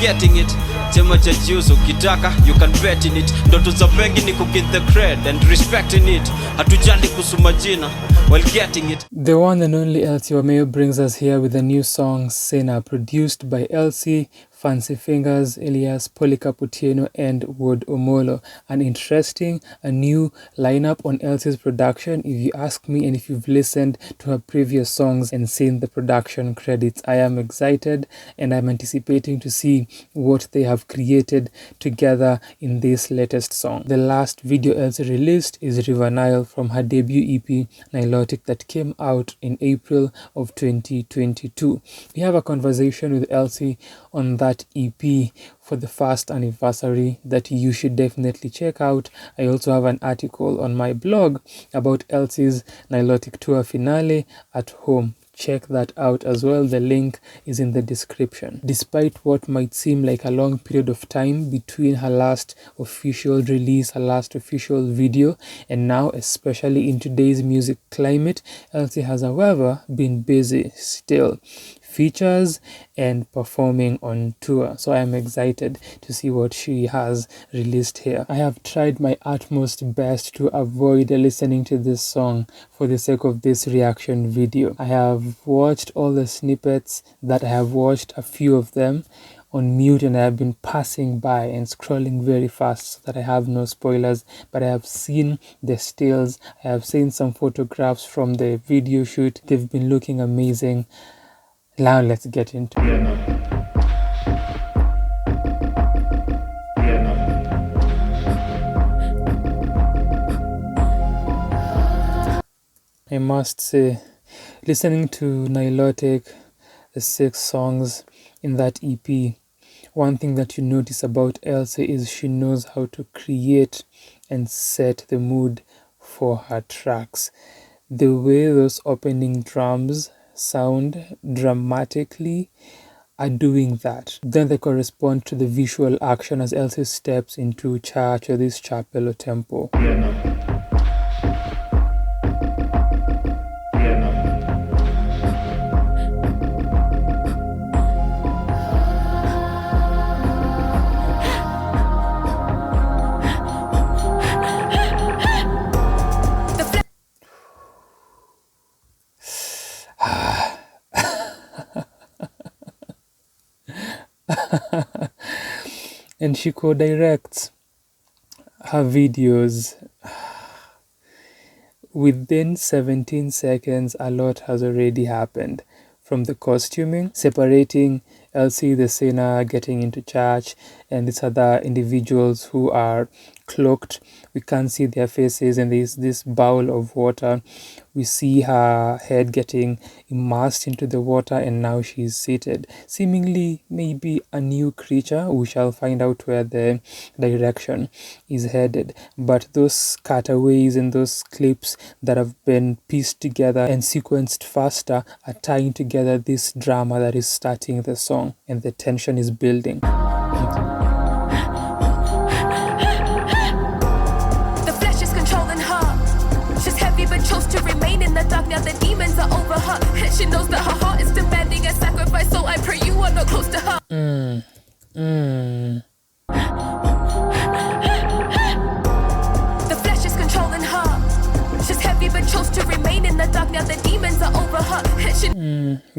getting it. Chema cha juice ukitaka you can bet in it. Ndoto za bengi ni kuget the cred and respecting it. Hatujali kusuma jina while getting it. The one and only Elsy Wameyo brings us here with a new song, Sena, produced by Elsy, Fancy Fingers, Elias, Polycarputieno, and Wood Omolo. An interesting, a new lineup on Elsy's production, if you ask me, and if you've listened to her previous songs and seen the production credits. I am excited and I'm anticipating to see what they have created together in this latest song. The last video Elsy released is River Nile from her debut EP, Nilotic, that came out in April of 2022. We have a conversation with Elsy on that EP for the first anniversary that you should definitely check out. I also have an article on my blog about Elsy's Nilotic tour finale at home. Check that out as well. The link is in the description. Despite what might seem like a long period of time between her last official release, her last official video, and now, especially in today's music climate, Elsy has, however, been busy still. Features and performing on tour. So I am excited to see what she has released here. I have tried my utmost best to avoid listening to this song for the sake of this reaction video. I have watched all the snippets that I have watched, a few of them on mute, and I have been passing by and scrolling very fast so that I have no spoilers, but I have seen the stills, I have seen some photographs from the video shoot. They've been looking amazing. Now let's get into it. I must say, listening to Nilotic, the 6 songs in that EP, one thing that you notice about Elsy is she knows how to create and set the mood for her tracks. The way those opening drums sound dramatically are doing that. Then they correspond to the visual action as Elsy steps into church or this chapel or temple. And she co-directs her videos. Within 17 seconds, a lot has already happened. From the costuming, separating Elsy, the singer, getting into church, and these other individuals who are cloaked. We can't see their faces, and there's this bowl of water. We see her head getting immersed into the water, and now she's seated. Seemingly maybe a new creature. We shall find out where the direction is headed. But those cutaways and those clips that have been pieced together and sequenced faster are tying together this drama that is starting the song, and the tension is building. Chose to remain in the dark, now the demons are over her, and she knows that her heart is demanding a sacrifice, so I pray you are not close to her. The flesh is controlling her. She's heavy but chose to remain in the dark, now the demons are over her, and she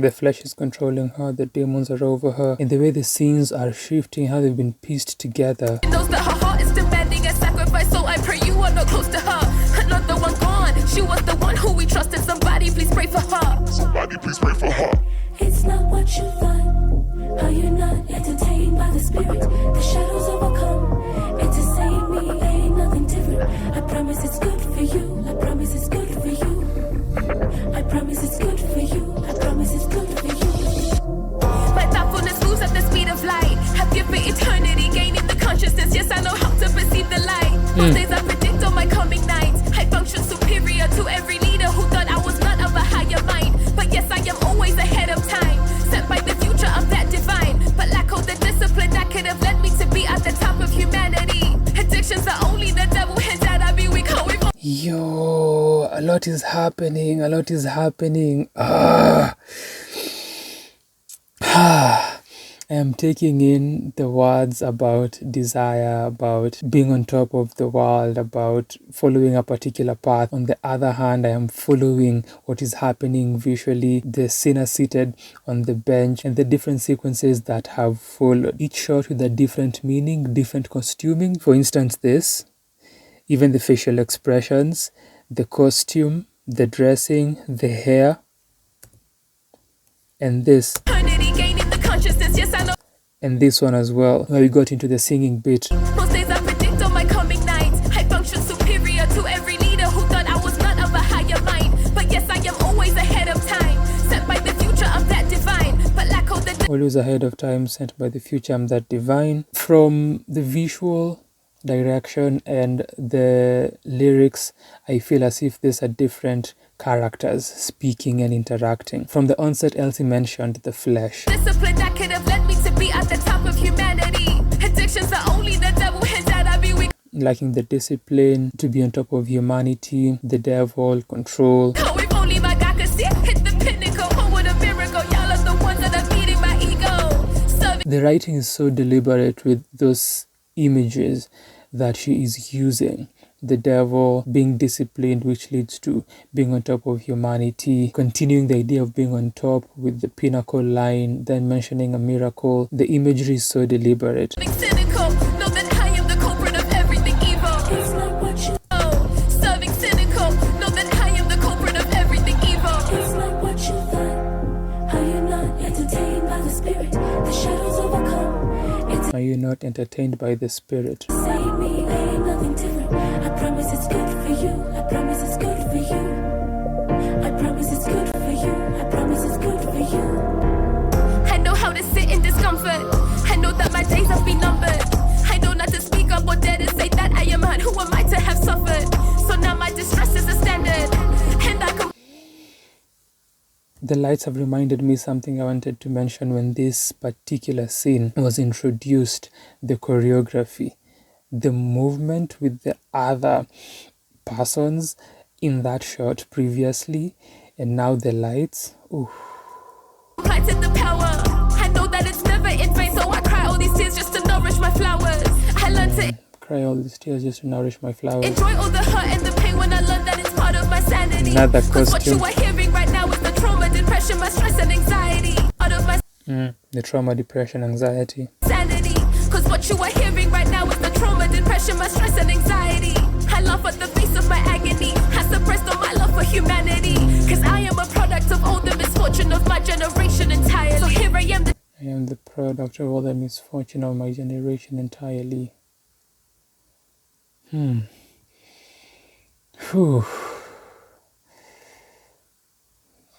the flesh is controlling her, the demons are over her, and the way the scenes are shifting, how they've been pieced together. She knows that her heart is demanding a sacrifice, so I pray you are not close to her. Not the one gone, she was the one who we trusted. Somebody please pray for her. Somebody please pray for her. It's not what you thought, how you're not entertained by the spirit. The shadows overcome, entertain me, ain't nothing different. I promise it's good for you, I promise it's good for you. I promise it's good for you, I promise it's good for you. My thoughtfulness moves at the speed of light. Have given eternity, gaining the consciousness. Yes, I know how to perceive the light. Most days I predict on my coming nights. I function superior to every leader who thought I was not of a higher mind. But yes, I am always ahead of time. Sent by the future, I'm that divine. But lack of the discipline that could have led me to be at the top of humanity. Addictions are only the devil, hence that I be weak. Yo, a lot is happening, a lot is happening. I am taking in the words about desire, about being on top of the world, about following a particular path. On the other hand, I am following what is happening visually, the sinner seated on the bench, and the different sequences that have followed. Each shot with a different meaning, different costuming. For instance, this, even the facial expressions, the costume, the dressing, the hair, and this. Eternity gaining the consciousness, yes I know. And this one as well, where we got into the singing bit. Most days I predict on my coming nights. I function superior to every leader who thought I was not of a higher mind. But yes, I am always ahead of time. Sent by the future, I'm that divine. But like all the Always ahead of time, sent by the future, I'm that divine. From the visual direction and the lyrics, I feel as if these are different characters speaking and interacting. From the onset, Elsy mentioned the flesh. discipline that could have led me to be at the top of humanity. Addictions are only the devil, hence that I be weak. Lacking the discipline to be on top of humanity, the devil, control. Oh, if only my God could see it, hit the pinnacle. Oh, what a miracle. Y'all are the ones that are feeding my ego. Serving The writing is so deliberate with those images that she is using. The devil, being disciplined, which leads to being on top of humanity, continuing the idea of being on top with the pinnacle line, then mentioning a miracle. The imagery is so deliberate. cynical. Know that I am the culprit of everything evil. It's not what you, Oh, serving cynical. Know that I am the culprit of everything evil. it's not what you thought. How you not entertained by the spirit? The shadows overcome. It's Are you not entertained by the spirit? the same me, ain't nothing different. I promise it's good for you. I promise it's good for you. I promise it's good for you. I promise it's good for you. I know how to sit in discomfort. I know that my days have been numbered. I know not to speak up or dare to say that I am man. Who am I to have suffered? So now my distress is a standard. And I can The lights have reminded me something I wanted to mention when this particular scene was introduced. The choreography, the movement with the other persons in that shot previously, and now the lights. Ooh. planted the power. I know that it's never in vain, so I cry all these tears just to nourish my flowers. I learned to Cry all these tears just to nourish my flowers. enjoy all the hurt and the pain when I learned that it's part of my sanity. Another 'Cause what you costume. are hearing right now is the trauma, depression, my stress and anxiety. Out of my The trauma, depression, anxiety. sanity. Cause what you are hearing right now is the trauma, depression, my stress and anxiety. I laugh at the face of my agony. I suppressed all my love for humanity. Cause I am a product of all the misfortune of my generation entirely. So here I am, the I am the product of all the misfortune of my generation entirely. Whew.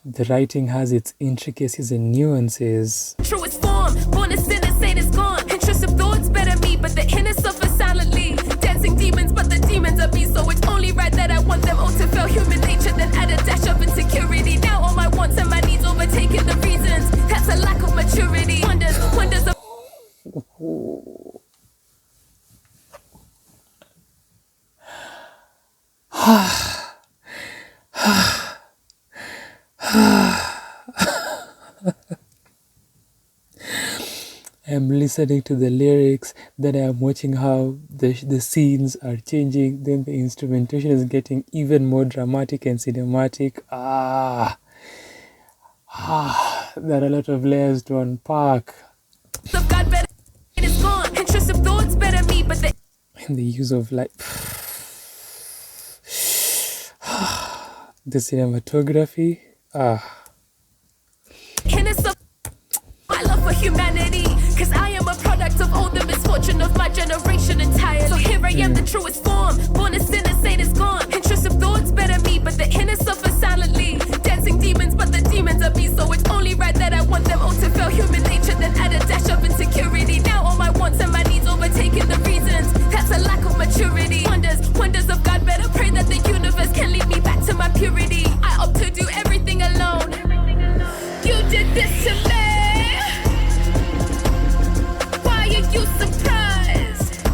The writing has its intricacies and nuances. truest form. Born a sinner, Saint is gone. Intrusive thoughts better me, but the inner suffer silently. Dancing demons, but the demons are me. So it's only right that I want them all to feel human nature, then add a dash of insecurity. Now all my wants and my needs overtaking the reasons. That's a lack of maturity. Wonders of I am listening to the lyrics, then I am watching how the scenes are changing, then the instrumentation is getting even more dramatic and cinematic. There are a lot of layers to unpack. God better is gone. Intrusive thoughts better me, but the And the use of light. The cinematography. inner suffer my love for humanity. Cause I am a product of all the misfortune of my generation entirely. So here I am, the truest form. Born a sinner, Saint is gone. Intrusive thoughts better me, but the inner suffer silently. Dancing demons, but the demons are me. So it's only right that I want them all to feel human nature, then add a dash of insecurity. Now all my wants and my needs overtaking the reasons. That's a lack of maturity. Wonders of God, better pray that the universe can lead me back to my purity. I opt to do everything alone. You did this to me. Why are you surprised?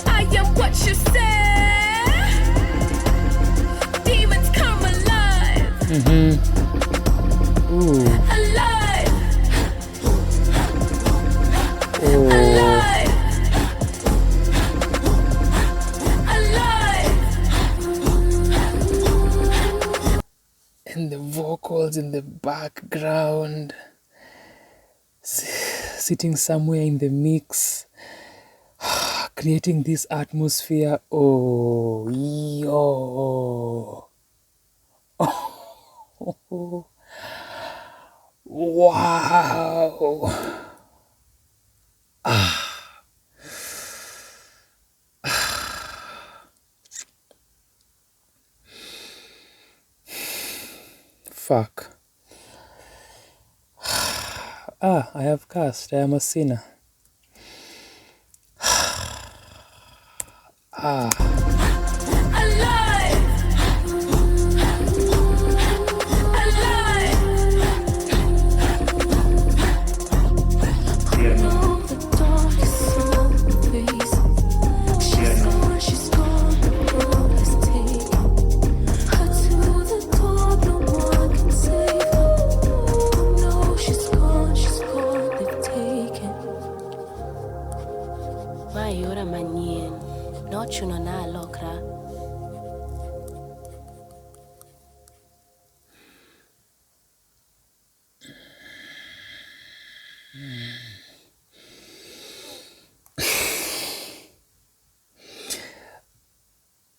I am what you say. Demons come alive. Ooh. Alive. and the vocals in the background, sitting somewhere in the mix, creating this atmosphere. Oh, yo. Oh, wow. Fuck. I have cast. I am a sinner. Alive! Alive! No, the dark is so face. She's gone, the road is taken. Her to the door, no one can save her. No, she's gone, they've taken. Mayora manien, no chuno na lokra.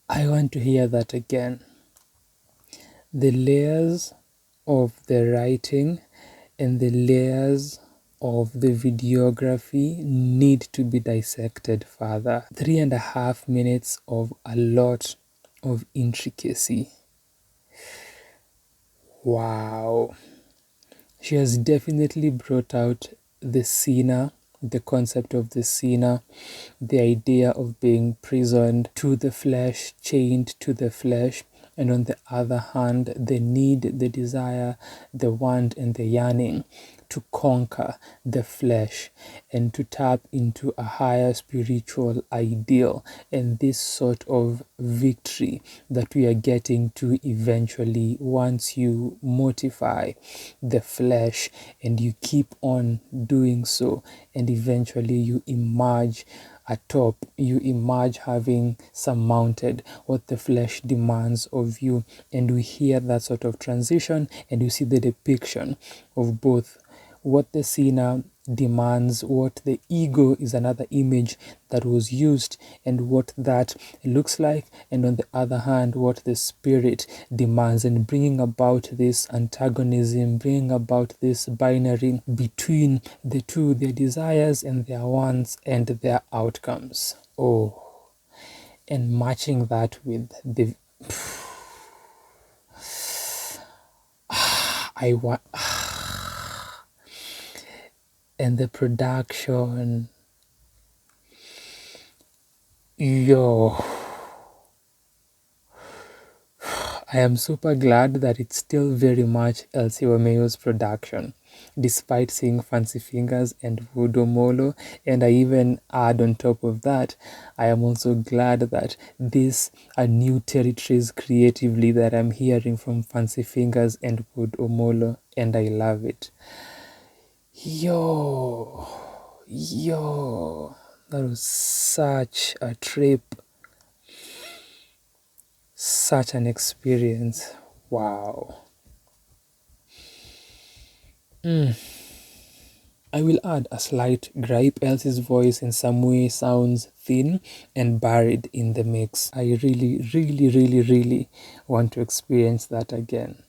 I want to hear that again. The layers of the writing and the layers of the videography need to be dissected further. 3.5 minutes of a lot of intricacy. Wow. She has definitely brought out the sinner, the concept of the sinner, the idea of being prisoned to the flesh, chained to the flesh, and on the other hand, the need, the desire, the want, and the yearning to conquer the flesh and to tap into a higher spiritual ideal, and this sort of victory that we are getting to eventually once you mortify the flesh and you keep on doing so, and eventually you emerge atop, you emerge having surmounted what the flesh demands of you. And we hear that sort of transition, and you see the depiction of both what the sinner demands, what the ego is another image that was used, and what that looks like, and on the other hand what the spirit demands, and bringing about this antagonism, bringing about this binary between the two, their desires and their wants and their outcomes. Oh, and matching that with the I want and the production. Yo, I am super glad that it's still very much Elsy Wameyo's production, despite seeing Fancy Fingers and Voodoo Molo. And I even add on top of that, I am also glad that these are new territories creatively that I'm hearing from Fancy Fingers and Voodoo Molo, and I love it. Yo, that was such a trip, such an experience. Wow. I will add a slight gripe. Elsie's voice in some way sounds thin and buried in the mix. I really want to experience that again,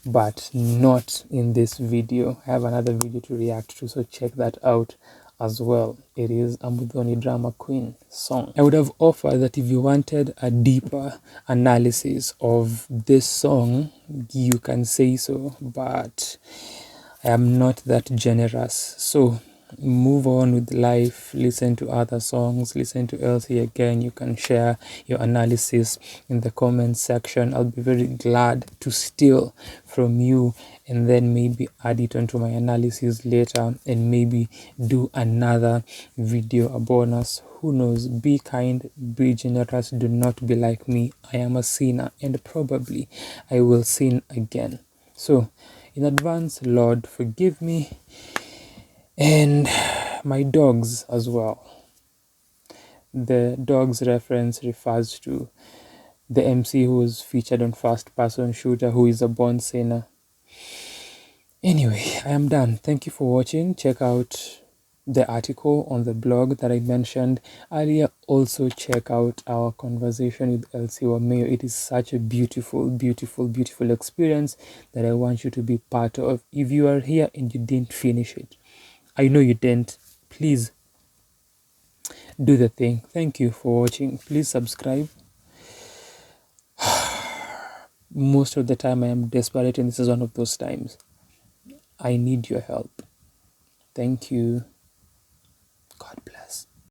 but not in this video. I have another video to react to, so check that out as well. It is a Mudhoni Drama Queen song. I would have offered that if you wanted a deeper analysis of this song, you can say so, but I am not that generous. So move on with life, listen to other songs, listen to Elsy again. You can share your analysis in the comments section. I'll be very glad to steal from you and then maybe add it onto my analysis later, and maybe do another video, a bonus. Who knows? Be kind, be generous, do not be like me. I am a sinner, and probably I will sin again. So in advance, Lord, forgive me, and my dogs as well. The dogs reference refers to the MC who was featured on First Person Shooter, who is a born sinner. Anyway, I am done. Thank you for watching. Check out the article on the blog that I mentioned earlier. Also check out our conversation with Elsy Wameyo. It is such a beautiful, beautiful, beautiful experience that I want you to be part of. If you are here and you didn't finish it, I know you didn't, please do the thing. Thank you for watching. Please subscribe. Most of the time I am desperate, and this is one of those times. I need your help. Thank you. God bless.